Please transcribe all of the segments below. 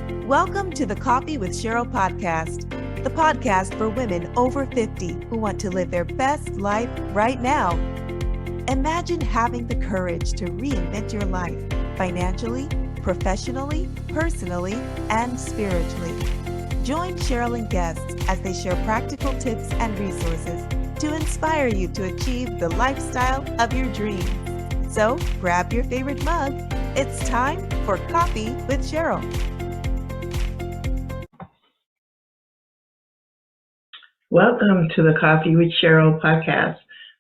Welcome to the Coffee with Cheryl podcast, the podcast for women over 50 who want to live their best life right now. Imagine having the courage to reinvent your life financially, professionally, personally, and spiritually. Join Cheryl and guests as they share practical tips and resources to inspire you to achieve the lifestyle of your dreams. So grab your favorite mug. It's time for Coffee with Cheryl. Welcome to the Coffee with Cheryl podcast,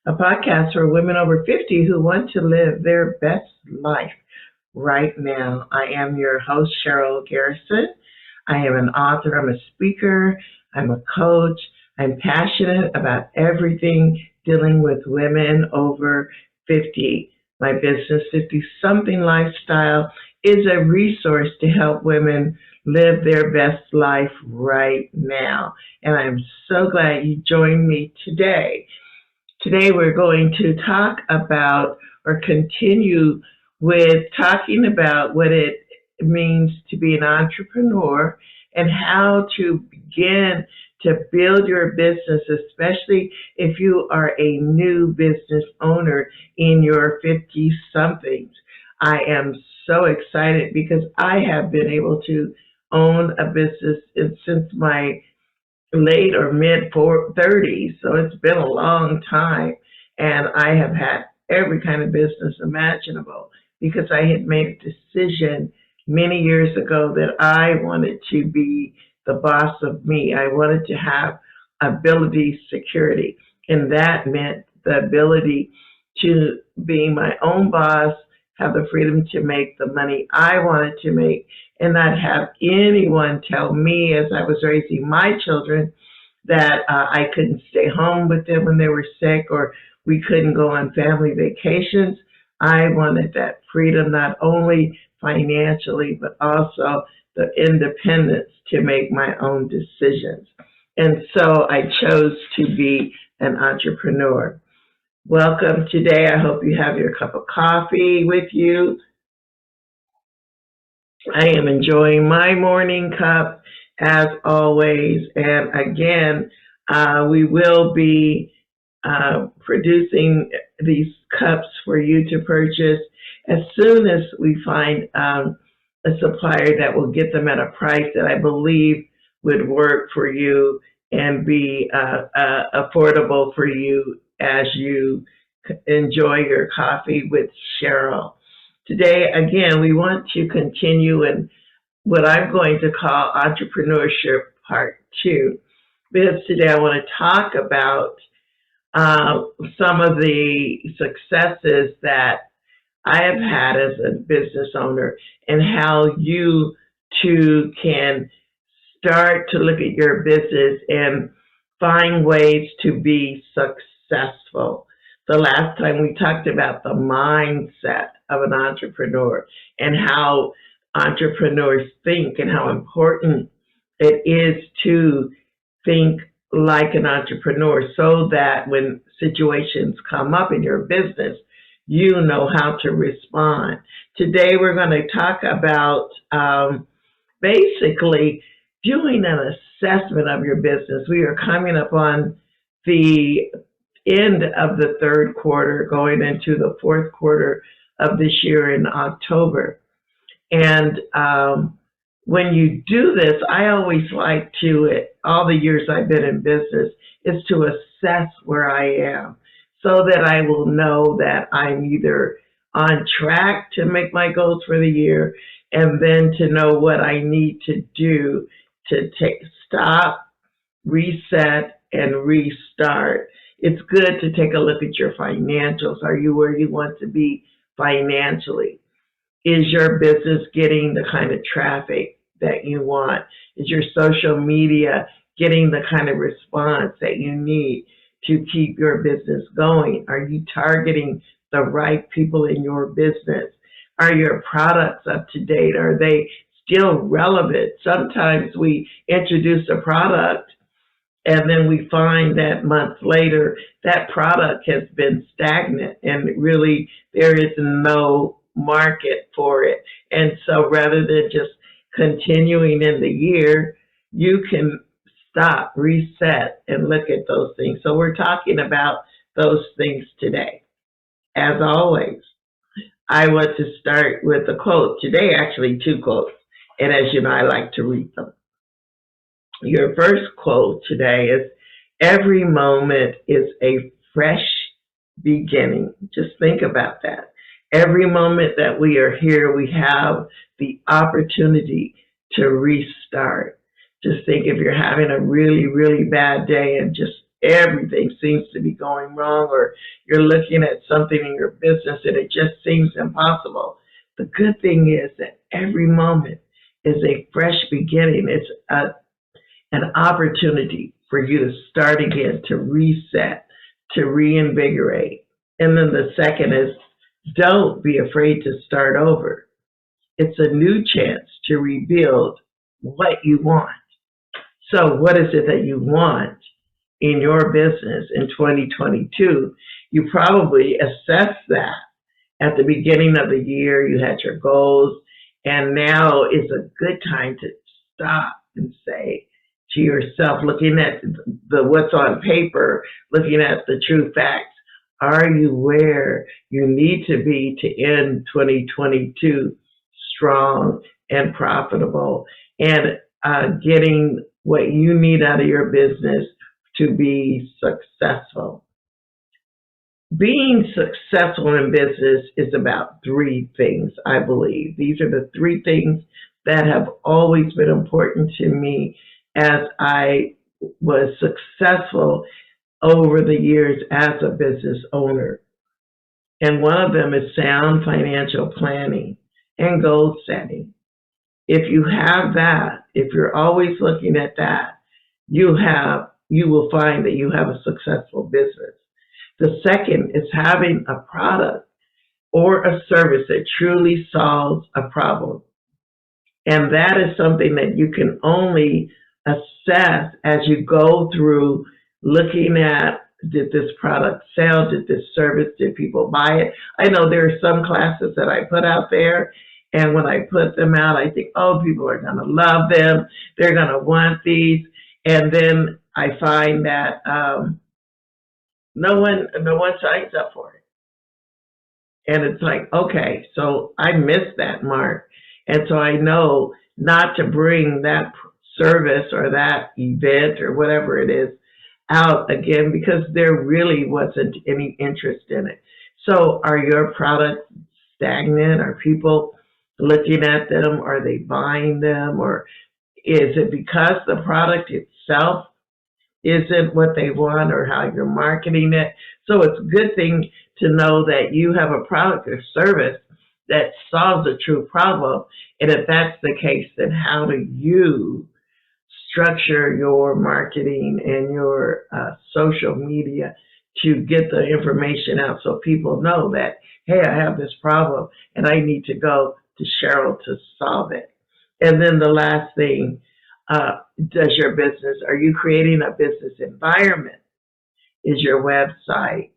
a podcast for women over 50 who want to live their best life right now. I am your host, Cheryl Garrison. I am an author, I'm a speaker, I'm a coach. I'm passionate about everything dealing with women over 50. My business, 50-something lifestyle, is a resource to help women live their best life right now. And I'm so glad you joined me today. Today we're going to talk about or continue with talking about what it means to be an entrepreneur and how to begin to build your business, especially if you are a new business owner in your 50-somethings. I am so excited because I have been able to own a business since my late or mid 30s, so it's been a long time, and I have had every kind of business imaginable because I had made a decision many years ago that I wanted to be the boss of me. I wanted to have ability security, and that meant the ability to be my own boss, have the freedom to make the money I wanted to make, and not have anyone tell me as I was raising my children that I couldn't stay home with them when they were sick or we couldn't go on family vacations. I wanted that freedom, not only financially, but also the independence to make my own decisions. And so I chose to be an entrepreneur. Welcome today. I hope you have your cup of coffee with you. I am enjoying my morning cup as always. And again, we will be producing these cups for you to purchase as soon as we find a supplier that will get them at a price that I believe would work for you and be affordable for you as you enjoy your coffee with Cheryl. Today, again, we want to continue in what I'm going to call entrepreneurship part 2, because today I want to talk about some of the successes that I have had as a business owner and how you too can start to look at your business and find ways to be successful. The last time we talked about the mindset of an entrepreneur and how entrepreneurs think and how important it is to think like an entrepreneur so that when situations come up in your business, you know how to respond. Today we're going to talk about basically doing an assessment of your business. We are coming up on the end of the third quarter, going into the fourth quarter of this year in October. And when you do this, I always like to, all the years I've been in business, is to assess where I am so that I will know that I'm either on track to make my goals for the year and then to know what I need to do to stop, reset, and restart. It's good to take a look at your financials. Are you where you want to be financially? Is your business getting the kind of traffic that you want? Is your social media getting the kind of response that you need to keep your business going? Are you targeting the right people in your business? Are your products up to date? Are they still relevant? Sometimes we introduce a product and then we find that months later that product has been stagnant and really there is no market for it. And so rather than just continuing in the year, you can stop, reset, and look at those things. So we're talking about those things today. As always, I want to start with a quote. Today, actually, two quotes. And as you know, I like to read them. Your first quote today is, every moment is a fresh beginning. Just think about that. Every moment that we are here, we have the opportunity to restart. Just think if you're having a really, really bad day and just everything seems to be going wrong, or you're looking at something in your business and it just seems impossible. The good thing is that every moment is a fresh beginning. It's an opportunity for you to start again, to reset, to reinvigorate. And then the second is, don't be afraid to start over. It's a new chance to rebuild what you want. So what is it that you want in your business in 2022? You probably assessed that at the beginning of the year. You had your goals, and now is a good time to stop and say to yourself, looking at the what's on paper, looking at the true facts, are you where you need to be to end 2022 strong and profitable, and getting what you need out of your business to be successful? Being successful in business is about three things, I believe. These are the three things that have always been important to me as I was successful over the years as a business owner. And one of them is sound financial planning and goal setting. If you have that, if you're always looking at that, you will find that you have a successful business. The second is having a product or a service that truly solves a problem. And that is something that you can only assess as you go through looking at, did this product sell? Did this service, did people buy it? I know there are some classes that I put out there, and when I put them out, I think, oh, people are going to love them. They're going to want these. And then I find that no one signs up for it. And it's like, okay, so I missed that mark. And so I know not to bring that service or that event or whatever it is out again, because there really wasn't any interest in it. So are your products stagnant? Are people looking at them? Are they buying them? Or is it because the product itself isn't what they want, or how you're marketing it? So it's a good thing to know that you have a product or service that solves a true problem. And if that's the case, then how do you structure your marketing and your social media to get the information out so people know that, hey, I have this problem and I need to go to Cheryl to solve it? And then the last thing, does your business, are you creating a business environment? Is your website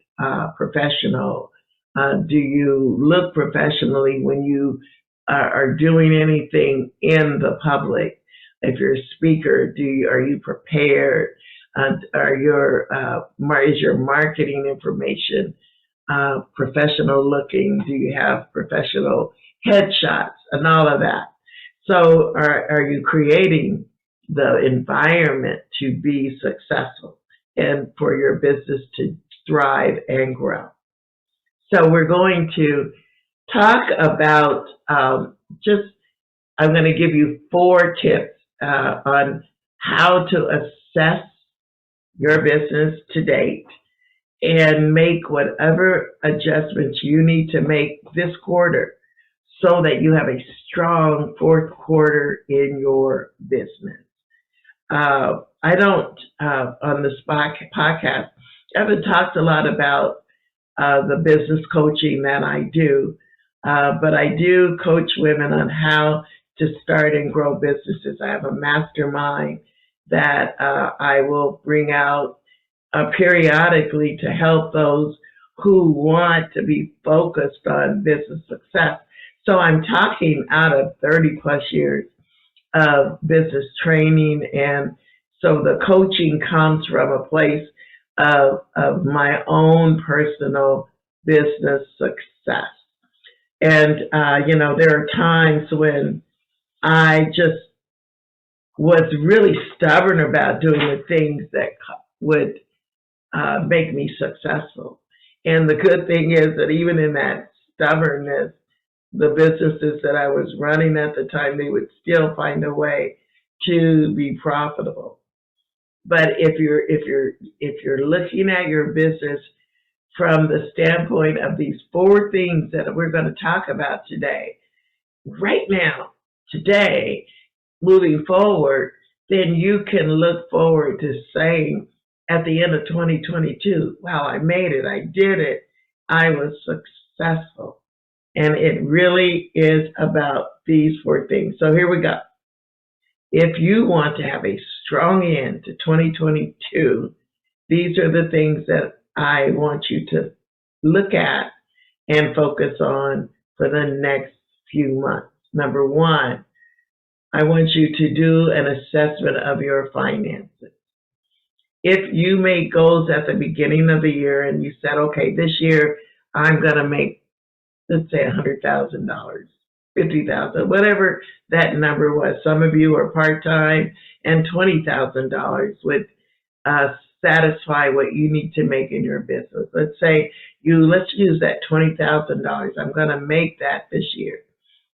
professional? Do you look professionally when you are doing anything in the public? If you're a speaker, are you prepared? Is your marketing information professional looking? Do you have professional headshots and all of that? So are you creating the environment to be successful and for your business to thrive and grow? So we're going to talk about I'm going to give you 4 tips on how to assess your business to date and make whatever adjustments you need to make this quarter so that you have a strong fourth quarter in your business. I don't, on this podcast, I haven't talked a lot about the business coaching that I do, but I do coach women on how to start and grow businesses. I have a mastermind that I will bring out periodically to help those who want to be focused on business success. So I'm talking out of 30 plus years of business training. And so the coaching comes from a place of my own personal business success. And, there are times when I just was really stubborn about doing the things that would make me successful. And the good thing is that even in that stubbornness, the businesses that I was running at the time, they would still find a way to be profitable. But if you're looking at your business from the standpoint of these four things that we're going to talk about today, right now, today, moving forward, then you can look forward to saying at the end of 2022, wow, I made it, I did it, I was successful. And it really is about these four things. So here we go. If you want to have a strong end to 2022, these are the things that I want you to look at and focus on for the next few months. Number one, I want you to do an assessment of your finances. If you made goals at the beginning of the year and you said, okay, this year I'm going to make, let's say, $100,000, $50,000, whatever that number was. Some of you are part-time, and $20,000 would satisfy what you need to make in your business. Let's use that $20,000. I'm going to make that this year.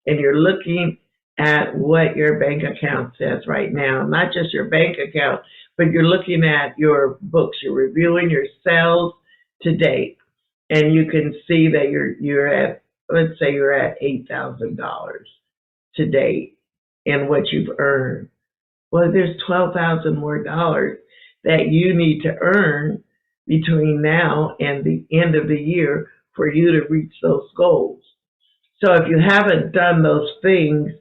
And you're looking at what your bank account says right now, not just your bank account, but you're looking at your books. You're reviewing your sales to date, and you can see that you're at, let's say you're at $8,000 to date in what you've earned. Well, there's $12,000 more dollars that you need to earn between now and the end of the year for you to reach those goals. So if you haven't done those things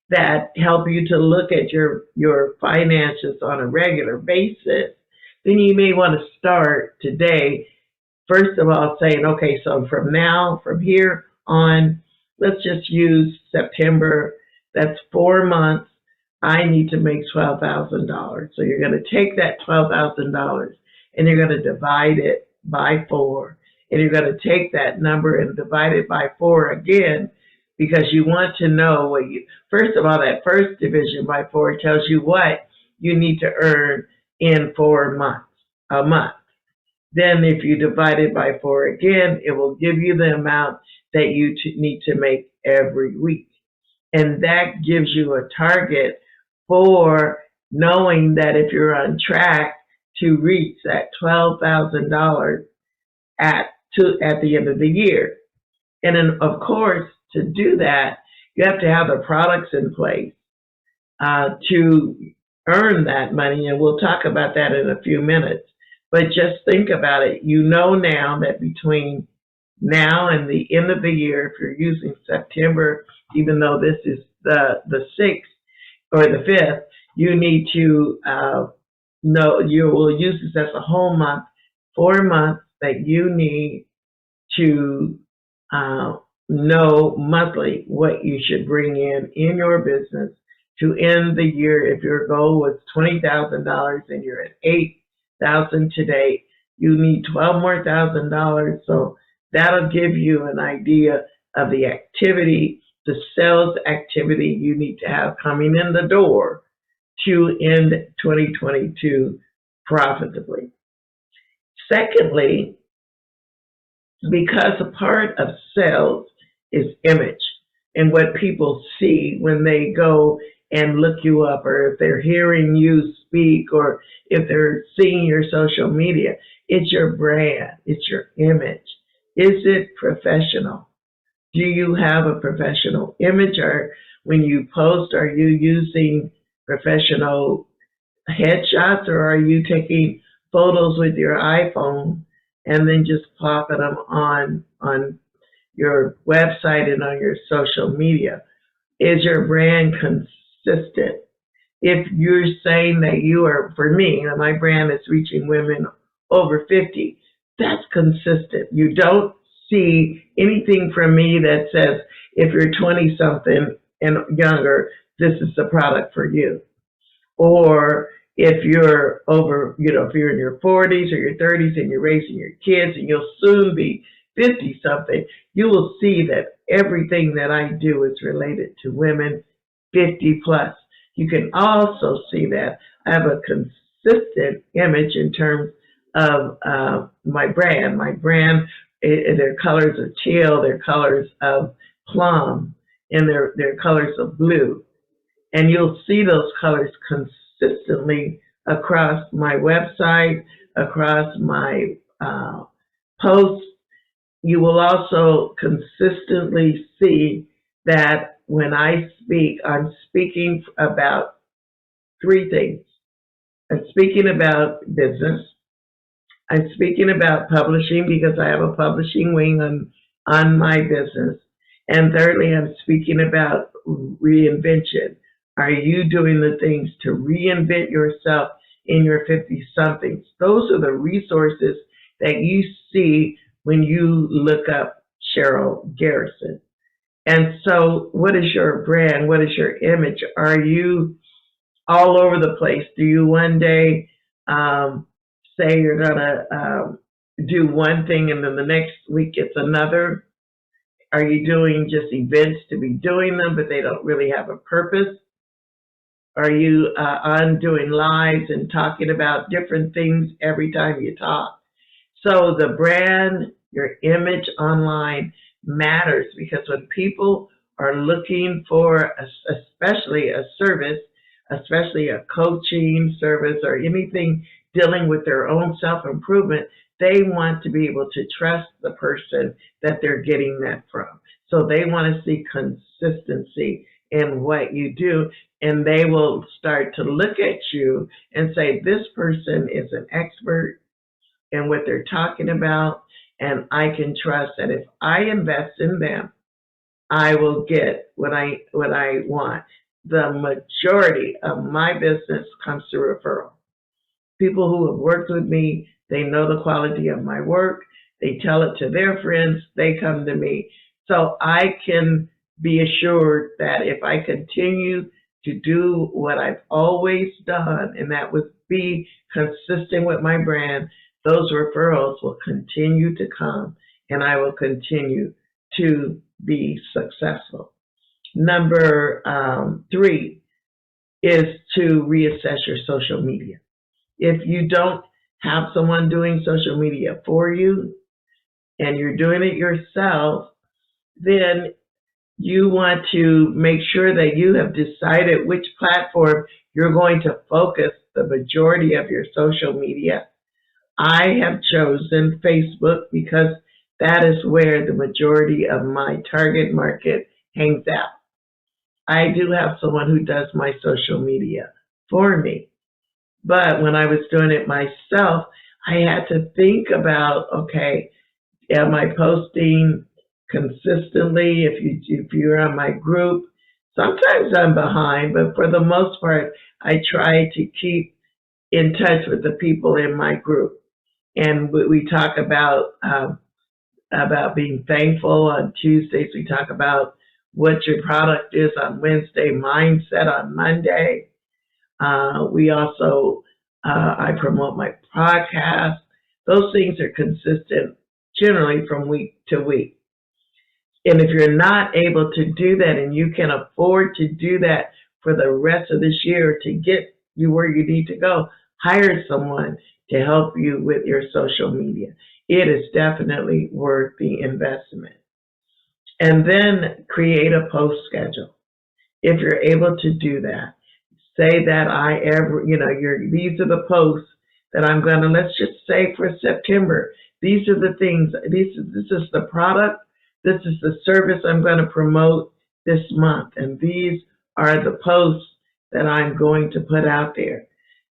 that help you to look at your finances on a regular basis, then you may want to start today, first of all, saying, okay, so from here on, let's just use September. That's 4 months. I need to make $12,000. So you're going to take that $12,000 and you're going to divide it by 4. And you're going to take that number and divide it by 4 again, because you want to know first of all, that first division by 4 tells you what you need to earn in 4 months, a month. Then if you divide it by 4 again, it will give you the amount that you need to make every week. And that gives you a target for knowing that if you're on track to reach that $12,000 at the end of the year. And then, of course, to do that, you have to have the products in place to earn that money. And we'll talk about that in a few minutes. But just think about it. You know now that between now and the end of the year, if you're using September, even though this is the 6th or the 5th, you need to know, you will use this as a whole month, 4 months that you need to know monthly what you should bring in your business to end the year. If your goal was $20,000 and you're at $8,000 today, you need $12 more $1,000. So that'll give you an idea of the activity, the sales activity you need to have coming in the door to end 2022 profitably. Secondly, because a part of sales is image and what people see when they go and look you up, or if they're hearing you speak, or if they're seeing your social media, it's your brand, it's your image. Is it professional? Do you have a professional image? Or when you post, are you using professional headshots, or are you taking photos with your iPhone and then just plopping them on your website and on your social media? Is your brand consistent? If you're saying that you are, for me, my brand is reaching women over 50, that's consistent. You don't see anything from me that says if you're 20-something and younger, this is the product for you. Or if you're over, if you're in your 40s or your 30s and you're raising your kids and you'll soon be 50 something, you will see that everything that I do is related to women 50 plus. You can also see that I have a consistent image in terms of my brand. My brand, their colors are teal, their colors of plum, and their colors of blue. And you'll see those colors consistently across my website, across my posts. You will also consistently see that when I speak, I'm speaking about three things. I'm speaking about business. I'm speaking about publishing because I have a publishing wing on my business. And thirdly, I'm speaking about reinvention. Are you doing the things to reinvent yourself in your 50 somethings? Those are the resources that you see when you look up Cheryl Garrison. And so, what is your brand? What is your image? Are you all over the place? Do you one day say you're going to do one thing and then the next week it's another? Are you doing just events to be doing them, but they don't really have a purpose? Are you on doing lives and talking about different things every time you talk? So the brand, your image online matters, because when people are looking for, especially a service, especially a coaching service or anything dealing with their own self-improvement, they want to be able to trust the person that they're getting that from. So they want to see consistency in what you do, and they will start to look at you and say, this person is an expert in what they're talking about, and I can trust that if I invest in them, I will get what I want. The majority of my business comes through referral. People who have worked with me, they know the quality of my work. They tell it to their friends. They come to me. So I can be assured that if I continue to do what I've always done, and that would be consistent with my brand, those referrals will continue to come, and I will continue to be successful. Number 3 is to reassess your social media. If you don't have someone doing social media for you and you're doing it yourself, then you want to make sure that you have decided which platform you're going to focus the majority of your social media. I have chosen Facebook because that is where the majority of my target market hangs out. I do have someone who does my social media for me. But when I was doing it myself, I had to think about, okay, am I posting consistently? If you're on my group, sometimes I'm behind, but for the most part, I try to keep in touch with the people in my group. And we talk about being thankful on Tuesdays. We talk about what your product is on Wednesday, mindset on Monday. We also, I promote my podcast. Those things are consistent generally from week to week. And if you're not able to do that and you can afford to do that for the rest of this year to get you where you need to go, hire someone to help you with your social media. It is definitely worth the investment. And then create a post schedule. If you're able to do that, say that these are the posts that I'm going to, let's just say for September, these are the things, this is the product, this is the service I'm going to promote this month, and these are the posts that I'm going to put out there,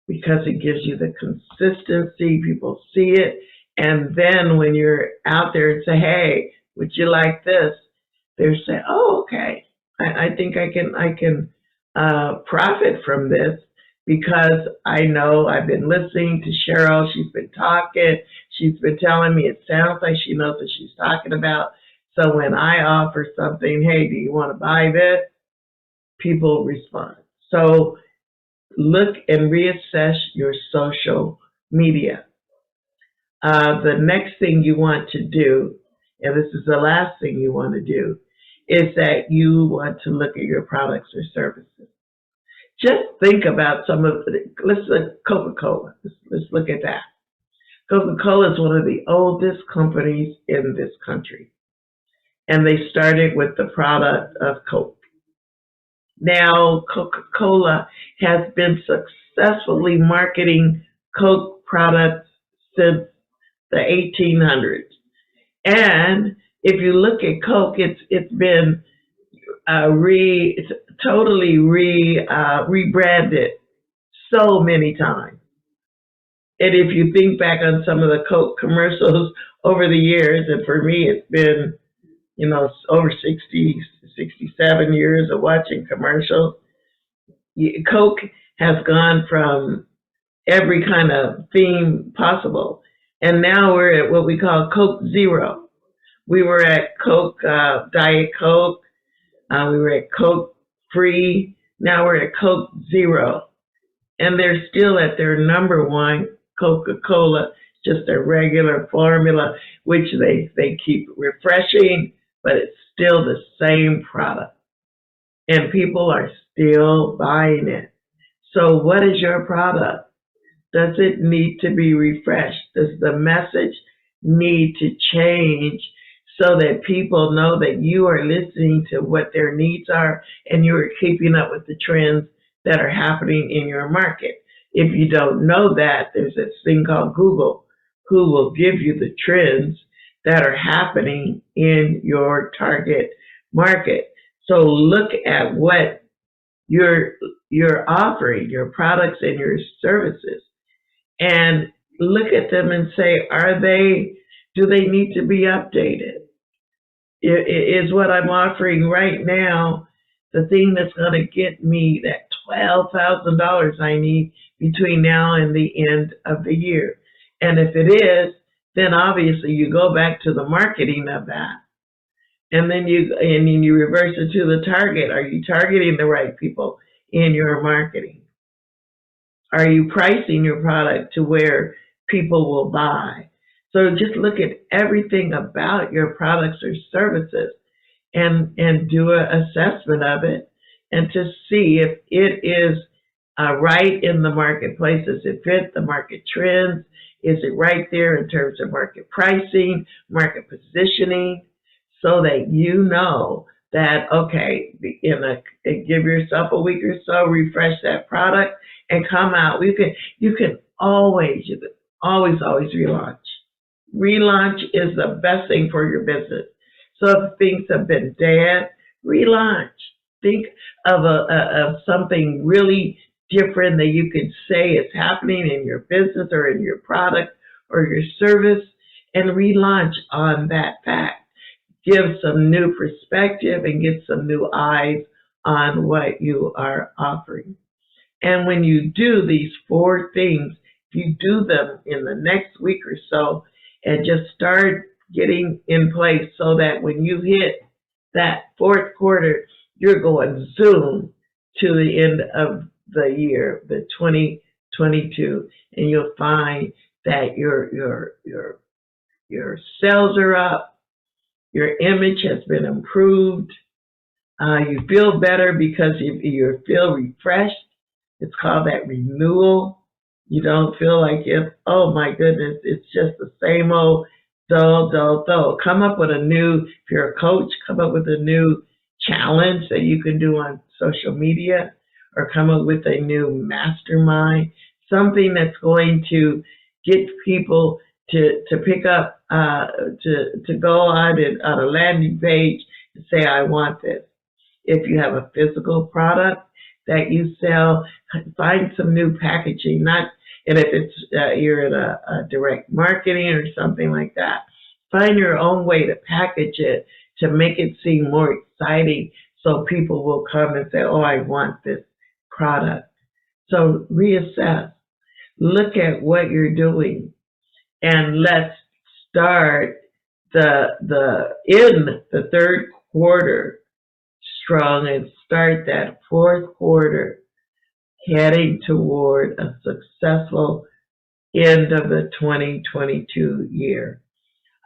because it gives you the consistency, people see it, and then when you're out there and say, hey, would you like this? They'll say, oh, okay, I think I can profit from this, because I know I've been listening to Cheryl. She's been talking. She's been telling me it sounds like she knows what she's talking about. So when I offer something, hey, do you want to buy this? people respond. So look and reassess your social media. The next thing you want to do, and this is the last thing you want to do, is that you want to look at your products or services. Just think about some of the, let's look Coca-Cola. Let's look at that. Coca-Cola is one of the oldest companies in this country, and they started with the product of Coke. Now, Coca-Cola has been successfully marketing Coke products since the 1800s. And if you look at Coke, it's been totally rebranded so many times. And if you think back on some of the Coke commercials over the years, and for me, it's been, over 67 years of watching commercials. Coke has gone from every kind of theme possible. And now we're at what we call Coke Zero. We were at Coke, Diet Coke. We were at Coke Free. Now we're at Coke Zero. And they're still at their number one, Coca-Cola, just a regular formula, which they keep refreshing, but it's still the same product. And people are still buying it. So what is your product? Does it need to be refreshed? Does the message need to change so that people know that you are listening to what their needs are and you are keeping up with the trends that are happening in your market? If you don't know that, there's this thing called Google, who will give you the trends that are happening in your target market. So look at what you're offering, your products and your services, and look at them and say, do they need to be updated? Is what I'm offering right now the thing that's going to get me that $12,000 I need between now and the end of the year? And if it is, then obviously you go back to the marketing of that. And then you reverse it to the target. Are you targeting the right people in your marketing? Are you pricing your product to where people will buy? So just look at everything about your products or services and do an assessment of it and to see if it is right in the marketplace. Does it fit the market trends? Is it right there in terms of market pricing, market positioning, so that you know that, okay, give yourself a week or so, refresh that product, and come out. You can always relaunch. Relaunch is the best thing for your business. So if things have been dead, relaunch. Think of something really different that you could say is happening in your business or in your product or your service, and relaunch on that fact. Give some new perspective and get some new eyes on what you are offering. And when you do these 4 things, if you do them in the next week or so and just start getting in place so that when you hit that 4th quarter, you're going zoom to the end of the year, the 2022, and you'll find that your sales are up, your image has been improved, you feel better because you feel refreshed. It's called that renewal. You don't feel like oh my goodness, it's just the same old dull. Come up with if you're a coach, come up with a new challenge that you can do on social media, or come up with a new mastermind, something that's going to get people to pick up, to go on a landing page and say, I want this. If you have a physical product that you sell, find some new packaging. And if it's you're in a direct marketing or something like that, find your own way to package it to make it seem more exciting, so people will come and say, oh, I want this product. So reassess, look at what you're doing, and let's start in the 3rd quarter strong and start that fourth quarter heading toward a successful end of the 2022 year.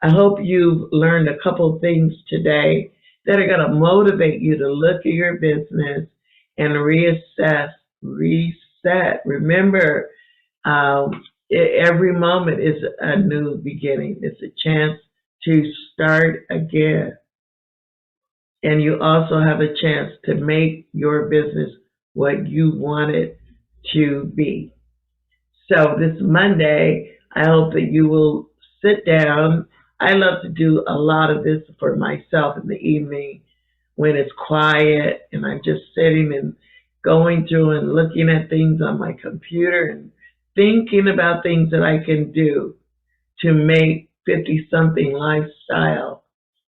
I hope you've learned a couple things today that are going to motivate you to look at your business and reassess, reset. Remember, every moment is a new beginning. It's a chance to start again. And you also have a chance to make your business what you want it to be. So this Monday, I hope that you will sit down. I love to do a lot of this for myself in the evening when it's quiet and I'm just sitting and going through and looking at things on my computer and thinking about things that I can do to make 50-something lifestyle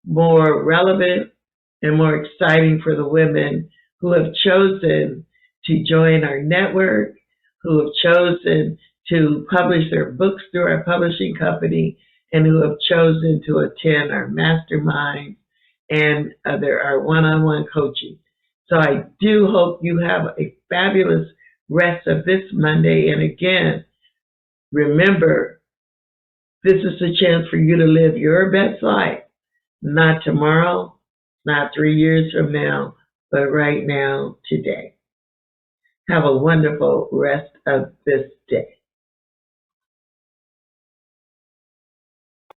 more relevant and more exciting for the women who have chosen to join our network, who have chosen to publish their books through our publishing company, and who have chosen to attend our mastermind and our one-on-one coaching. So I do hope you have a fabulous rest of this Monday. And again, remember, this is a chance for you to live your best life, not tomorrow, not 3 years from now, but right now, today. Have a wonderful rest of this day.